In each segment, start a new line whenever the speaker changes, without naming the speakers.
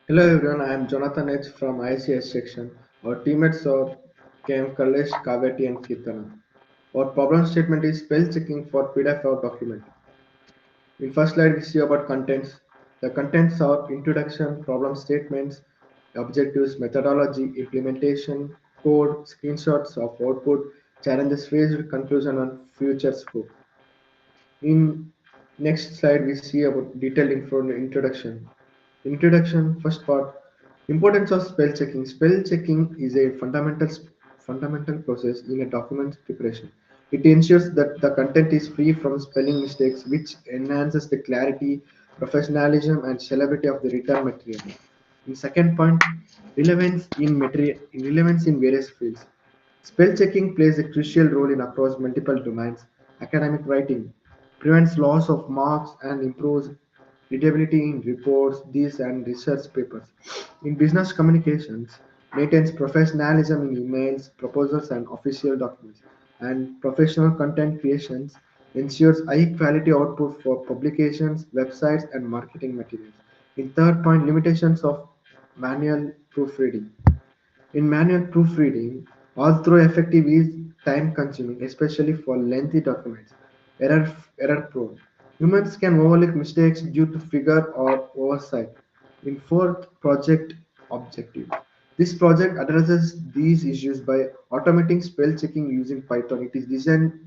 Hello everyone, I am Jonathan H from ICS section. Our teammates are Cam, Kalesh, Kaveti and Kirtana. Our problem statement is spell checking for PDF or document. In first slide we see about contents. The contents are introduction, problem statements, objectives, methodology, implementation, code, screenshots of output, challenges faced, conclusion and future scope. In next slide, we see about detailed info introduction. Introduction, first part, importance of spell checking. Spell checking is a fundamental process in a document preparation. It ensures that the content is free from spelling mistakes, which enhances the clarity, professionalism, and sellability of the written material. In second point, relevance in various fields. Spell checking plays a crucial role in across multiple domains. Academic writing prevents loss of marks and improves readability in reports, these and research papers. In business communications, maintains professionalism in emails, proposals, and official documents. And professional content creations ensures high quality output for publications, websites, and marketing materials. In third point, limitations of manual proofreading. In manual proofreading, although effective, is time consuming, especially for lengthy documents. Error, error prone. Humans can overlook mistakes due to figure or oversight. In fourth, project objective. This project addresses these issues by automating spell checking using Python. It is designed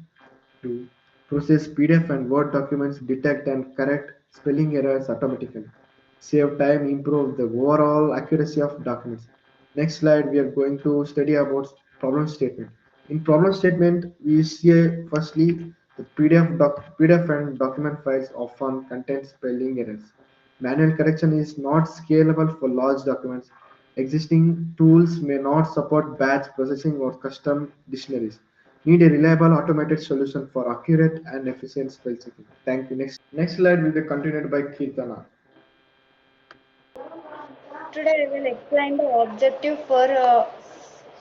to process PDF and Word documents, detect and correct spelling errors automatically, save time, improve the overall accuracy of documents. Next slide, we are going to study about problem statement. In problem statement, we see firstly the PDF and document files often contain spelling errors. Manual correction is not scalable for large documents. Existing tools may not support batch processing or custom dictionaries. Need a reliable automated solution for accurate and efficient spell checking. Thank you. Next slide will be continued by Kirtana.
Today I will explain the objective for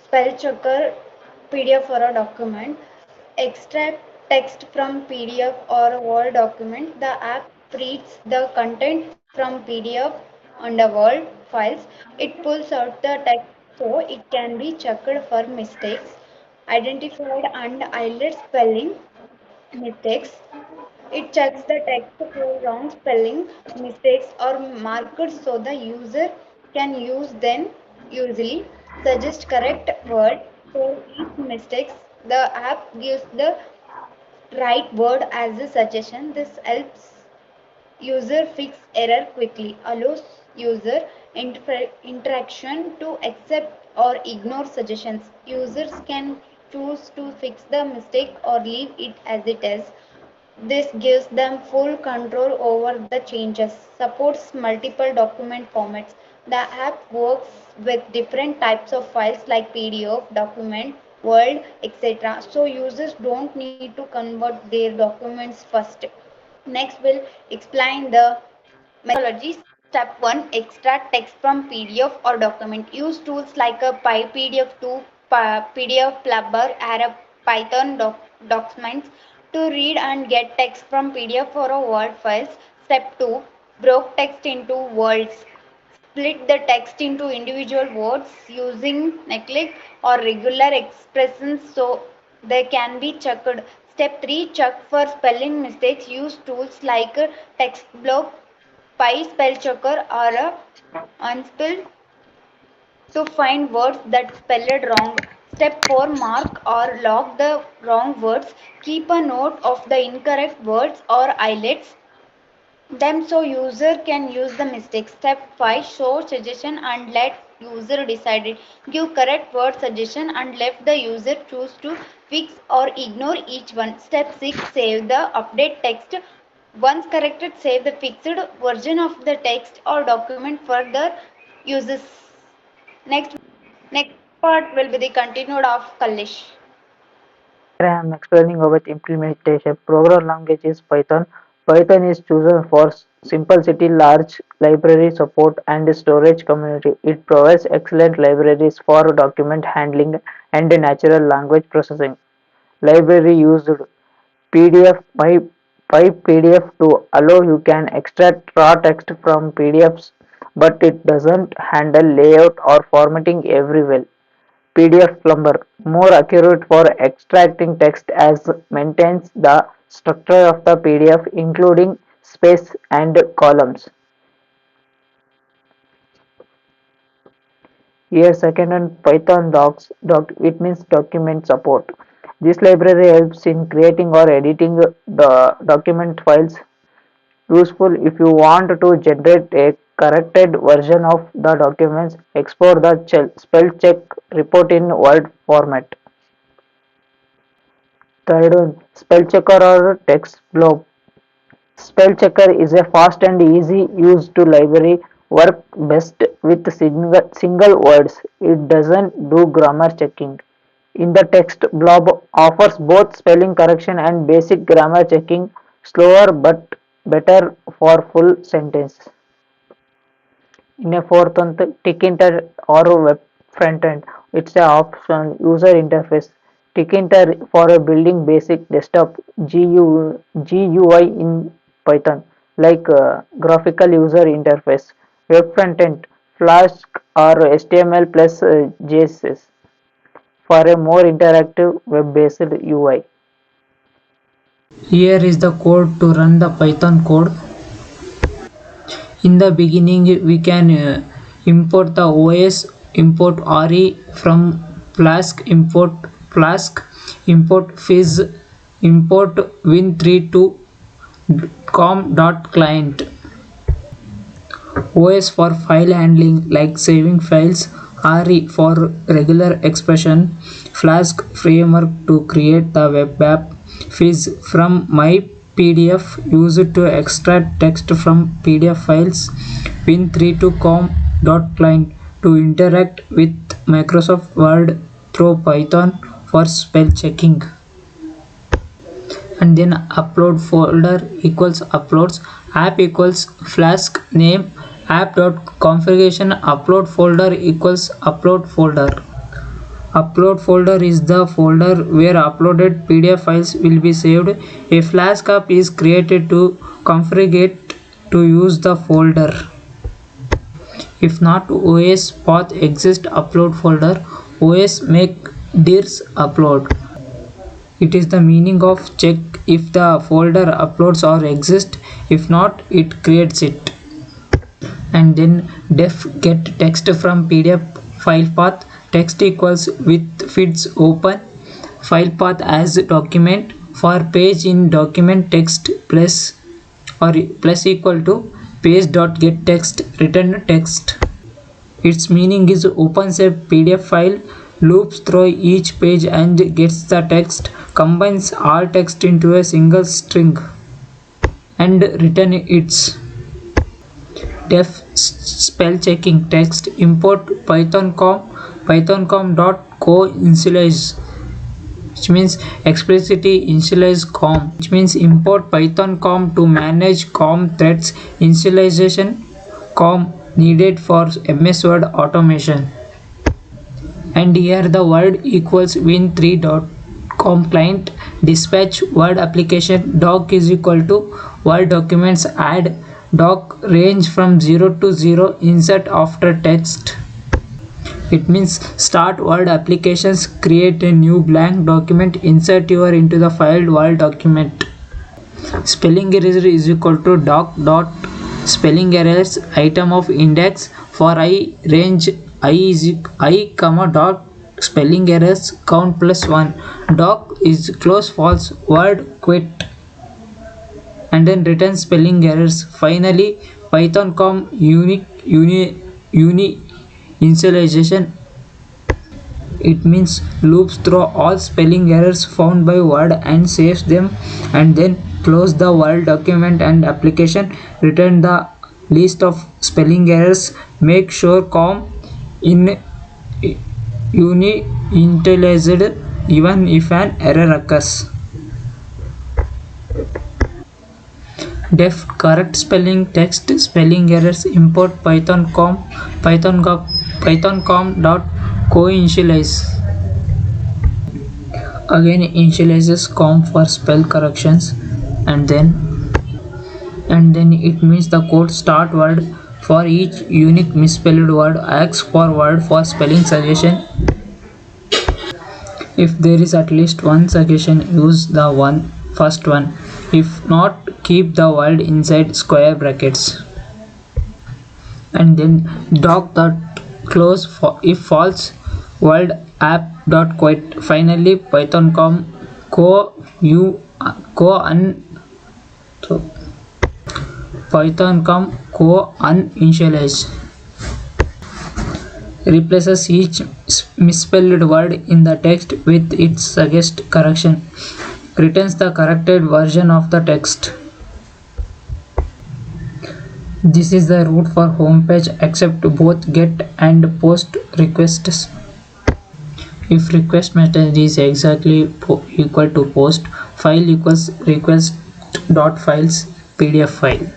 spell checker PDF for a document. Extract text from PDF or a Word document. The app reads the content from PDF on the Word files. It pulls out the text so it can be checked for mistakes, identified and highlight spelling mistakes. It checks the text for wrong spelling mistakes or markers so the user can use them usually. Suggest correct word for each mistake. The app gives the right word as a suggestion. This helps user fix error quickly, allows user interaction to accept or ignore suggestions. Users can choose to fix the mistake or leave it as it is. This gives them full control over the changes, supports multiple document formats. The app works with different types of files like PDF, document, Word, etc. So users don't need to convert their documents first. Next, we'll explain the methodology. Step 1, extract text from PDF or document. Use tools like a PyPDF2, PDF Plubber, or a Python documents to read and get text from PDF or a Word files. Step 2, break text into words. Split the text into individual words using neglect or regular expressions so they can be checked. Step 3, check for spelling mistakes. Use tools like text block, Pi spell checker or unspell to find words that spelled wrong. Step 4, mark or log the wrong words. Keep a note of the incorrect words or highlights them so user can use the mistake. Step 5, show suggestion and let user decide it. Give correct word suggestion and let the user choose to fix or ignore each one. Step 6, save the update text. Once corrected, save the fixed version of the text or document for the users. Next, next part will be the continued of Kalish.
Here I am explaining about implementation. Program language is Python. Python is chosen for simplicity, large library support, and storage community. It provides excellent libraries for document handling and natural language processing. Library used PDF pipe PDF to allow you can extract raw text from PDFs, but it doesn't handle layout or formatting every well. PDF Plumber, more accurate for extracting text as maintains the structure of the PDF including space and columns. Here second and Python docs it means document support. This library helps in creating or editing the document files. Useful if you want to generate a corrected version of the documents, export the spell check report in Word format. Third one, spell checker or text blob. Spell checker is a fast and easy use to library, work best with single words. It doesn't do grammar checking. In the text blob offers both spelling correction and basic grammar checking, slower but better for full sentence. In a fourth one, Tkinter or web frontend, it's a option user interface. Tkinter for a building basic desktop GUI in Python, like graphical user interface. Web frontend, Flask or HTML plus JSS for a more interactive web-based UI.
Here is the code to run the Python code. In the beginning we can import the OS, import RE from Flask, import Flask, import Fizz, import win32com.client. OS for file handling like saving files, RE for regular expression, Flask framework to create the web app, Fizz from my PDF used to extract text from PDF files, win32com.client to interact with Microsoft Word through Python for spell checking. And then upload folder equals uploads, app equals Flask name, app.configuration, upload folder equals upload folder. Upload folder is the folder where uploaded PDF files will be saved. A Flask app is created to configure to use the folder. If not OS path exists upload folder, OS make dirs upload. It is the meaning of check if the folder uploads or exist. If not, it creates it. And then def get text from PDF file path, text equals with fits open file path as document, for page in document text plus or plus equal to page.getText return text. Its meaning is opens a PDF file, loops through each page and gets the text, combines all text into a single string and return its. Def spell checking text, import pythoncom.co initialize, which means explicitly initialize com, which means import pythoncom to manage com threads initialization com needed for MS Word automation. And here the word equals win3.com client, dispatch word application, doc is equal to word documents, add doc range from 0 to 0, insert after text. It means start word applications, create a new blank document, insert your into the filed word document. Spelling error is equal to doc dot spelling errors item of index, for I range I is I comma dot spelling errors count plus 1, doc is close false word quit, and then return spelling errors. Finally pythoncom uni initialization, it means loops through all spelling errors found by word and saves them, and then close the word document and application, return the list of spelling errors, make sure com in uni initialized even if an error occurs. Def correct spelling text spelling errors, import pythoncom pythoncom.co initialize, again initializes com for spell corrections, and then it means the code start word For each unique misspelled word, ask for word for spelling suggestion. If there is at least one suggestion, use the first one. If not, keep the word inside square brackets. And then dock that close for if false world app dot quite. Finally python com co u co un so python com co uninitialize replaces each misspelled word in the text with its suggest correction, returns the corrected version of the text. This is the route for homepage accept both get and post requests. If request method is exactly equal to post, file equals request dot files PDF file,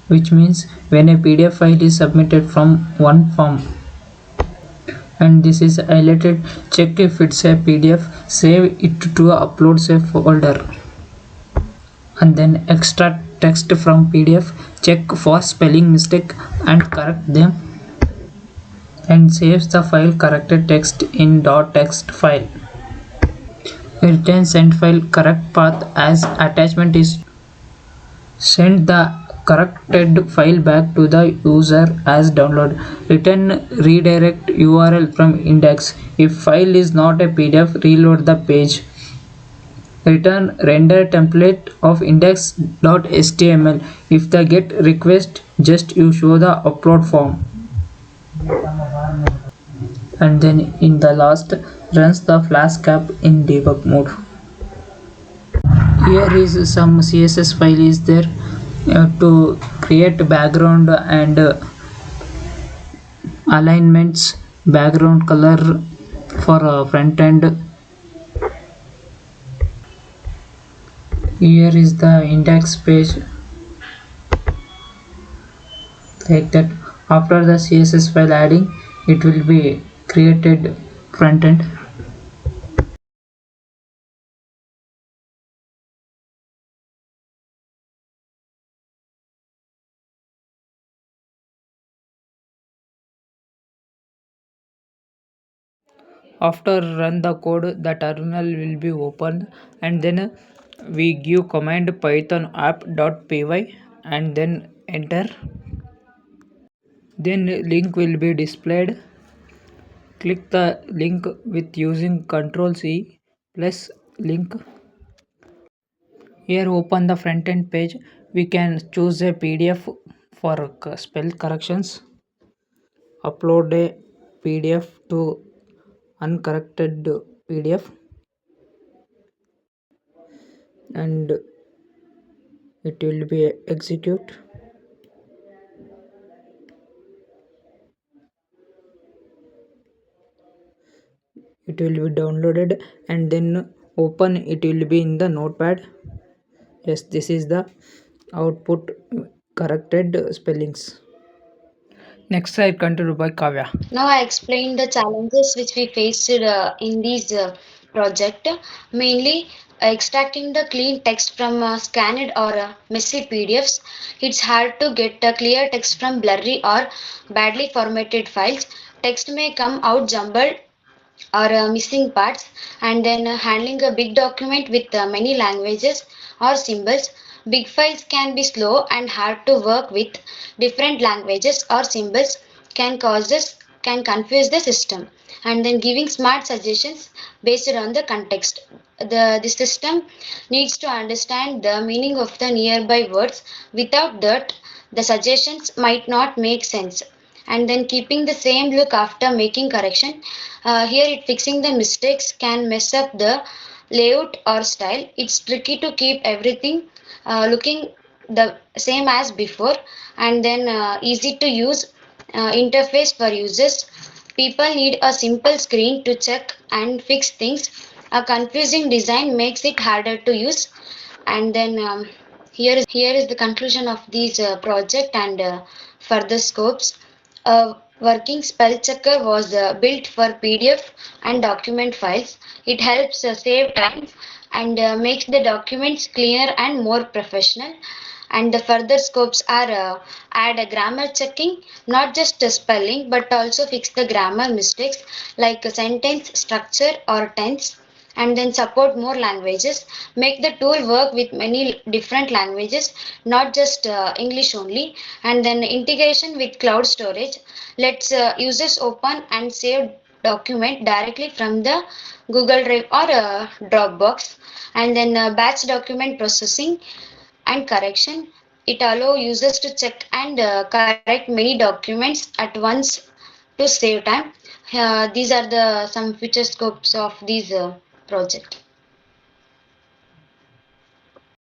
which means when a PDF file is submitted from one form and this is highlighted, check if it's a PDF, save it to upload save folder, and then extract text from PDF, check for spelling mistake and correct them, and saves the file corrected text in .text file. Return send file correct path as attachment is send the corrected file back to the user as download. Return redirect URL from index. If file is not a PDF, reload the page. Return render template of index.html. If the get request, just you show the upload form. And then in the last runs the flash app in debug mode. Here is some CSS file is there to create background and alignments, background color for front end. Here is the index page like that. After the CSS file adding, it will be created front end. After run the code, the terminal will be opened, and then we give command python app.py and then enter. Then link will be displayed. Click the link with using Ctrl C plus link. Here open the front end page. We can choose a PDF for spell corrections. Upload a PDF to uncorrected PDF, and it will be execute. It will be downloaded and then open. It will be in the notepad. Yes, this is the output corrected spellings. Next slide continued by Kavya.
Now I explained the challenges which we faced in this project, mainly extracting the clean text from scanned or messy PDFs. It's hard to get clear text from blurry or badly formatted files. Text may come out jumbled or missing parts, and then handling a big document with many languages or symbols. Big files can be slow and hard to work with. Different languages or symbols can confuse the system, and then giving smart suggestions based on the context. The system needs to understand the meaning of the nearby words. Without that, the suggestions might not make sense. And then keeping the same look after making correction. Here it fixing the mistakes can mess up the layout or style. It's tricky to keep everything looking the same as before, and then easy to use interface for users. People need a simple screen to check and fix things. A confusing design makes it harder to use. And then here is the conclusion of this project and further scopes. A working spell checker was built for PDF and document files. It helps save time and makes the documents cleaner and more professional. And the further scopes are add a grammar checking, not just spelling but also fix the grammar mistakes like sentence structure or tense, and then support more languages, make the tool work with many different languages, not just English only. And then integration with cloud storage, let's users open and save document directly from the Google Drive or Dropbox. And then batch document processing and correction, it allow users to check and correct many documents at once to save time. These are the some future scopes of this project.